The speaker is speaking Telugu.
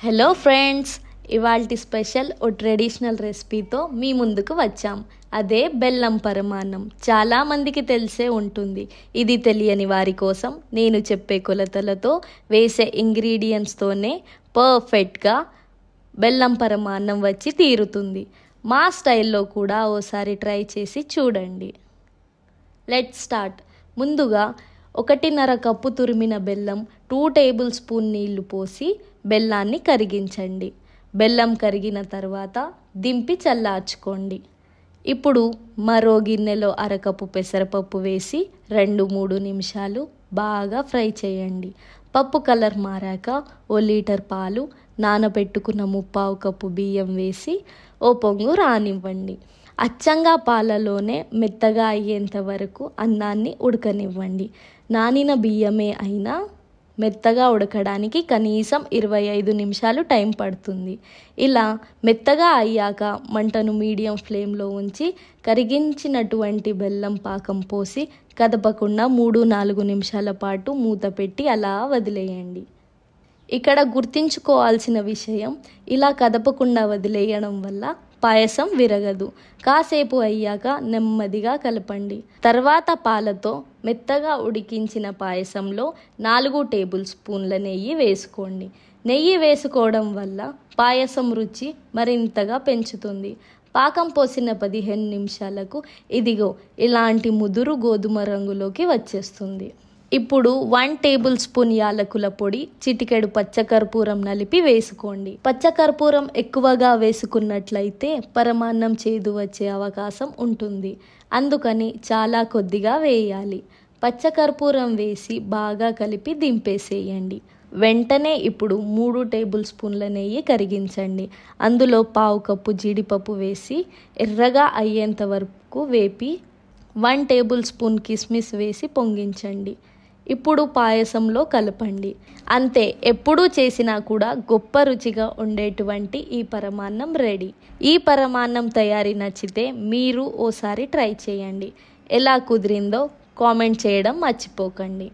హలో ఫ్రెండ్స్, ఇవాల్టి స్పెషల్ ఓ ట్రెడిషనల్ రెసిపీతో మీ ముందుకు వచ్చాం. అదే బెల్లం పరమాన్నం. చాలామందికి తెలిసే ఉంటుంది. ఇది తెలియని వారి కోసం నేను చెప్పే కొలతలతో వేసే ఇంగ్రీడియంట్స్తోనే పర్ఫెక్ట్గా బెల్లం పరమాన్నం వచ్చి తీరుతుంది. మా స్టైల్లో కూడా ఓసారి ట్రై చేసి చూడండి. Let's start. ముందుగా 1.5 కప్పు తురిమిన బెల్లం, 2 టేబుల్ స్పూన్ నీళ్లు పోసి బెల్లాన్ని కరిగించండి. బెల్లం కరిగిన తర్వాత దింపి చల్లార్చుకోండి. ఇప్పుడు మరో గిన్నెలో 1/2 కప్పు పెసరపప్పు వేసి 2-3 నిమిషాలు బాగా ఫ్రై చేయండి. పప్పు కలర్ మారాక 1 లీటర్ పాలు, నానబెట్టుకున్న 1/4 కప్పు బియ్యం వేసి ఓ పొంగు రానివ్వండి. అచ్చంగా పాలలోనే మెత్తగా అయ్యేంత వరకు అన్నాన్ని ఉడకనివ్వండి. నానిన బియ్యమే అయినా మెత్తగా ఉడకడానికి కనీసం 25 నిమిషాలు టైం పడుతుంది. ఇలా మెత్తగా అయ్యాక మంటను మీడియం ఫ్లేమ్లో ఉంచి కరిగించినటువంటి బెల్లం పాకం పోసి కదపకుండా 3-4 నిమిషాల పాటు మూత పెట్టి అలా వదిలేయండి. ఇక్కడ గుర్తుంచుకోవాల్సిన విషయం, ఇలా కదపకుండా వదిలేయడం వల్ల పాయసం విరగదు. కాసేపు అయ్యాక నెమ్మదిగా కలపండి. తర్వాత పాలతో మెత్తగా ఉడికించిన పాయసంలో 4 టేబుల్ స్పూన్ల నెయ్యి వేసుకోండి. నెయ్యి వేసుకోవడం వల్ల పాయసం రుచి మరింతగా పెంచుతుంది. పాకం పోసిన 15 నిమిషాలకు ఇదిగో ఇలాంటి ముదురు గోధుమ రంగులోకి వచ్చేస్తుంది. ఇప్పుడు 1 టేబుల్ స్పూన్ యాలకుల పొడి, చిటికెడు పచ్చకర్పూరం నలిపి వేసుకోండి. పచ్చకర్పూరం ఎక్కువగా వేసుకున్నట్లయితే పరమాన్నం చేదు వచ్చే అవకాశం ఉంటుంది. అందుకని చాలా కొద్దిగా వేయాలి. పచ్చకర్పూరం వేసి బాగా కలిపి దింపేసేయండి. వెంటనే ఇప్పుడు 3 టేబుల్ స్పూన్ల నెయ్యి కరిగించండి. అందులో 1/4 కప్పు జీడిపప్పు వేసి ఎర్రగా అయ్యేంత వరకు వేపి 1 టేబుల్ స్పూన్ కిస్మిస్ వేసి పొంగించండి. ఇప్పుడు పాయసంలో కలపండి. అంతే, ఎప్పుడూ చేసినా కూడా గొప్ప రుచిగా ఉండేటువంటి ఈ పరమాన్నం రెడీ. ఈ పరమాన్నం తయారీ నచ్చితే మీరు ఓసారి ట్రై చేయండి. ఎలా కుదిరిందో కామెంట్ చేయడం మర్చిపోకండి.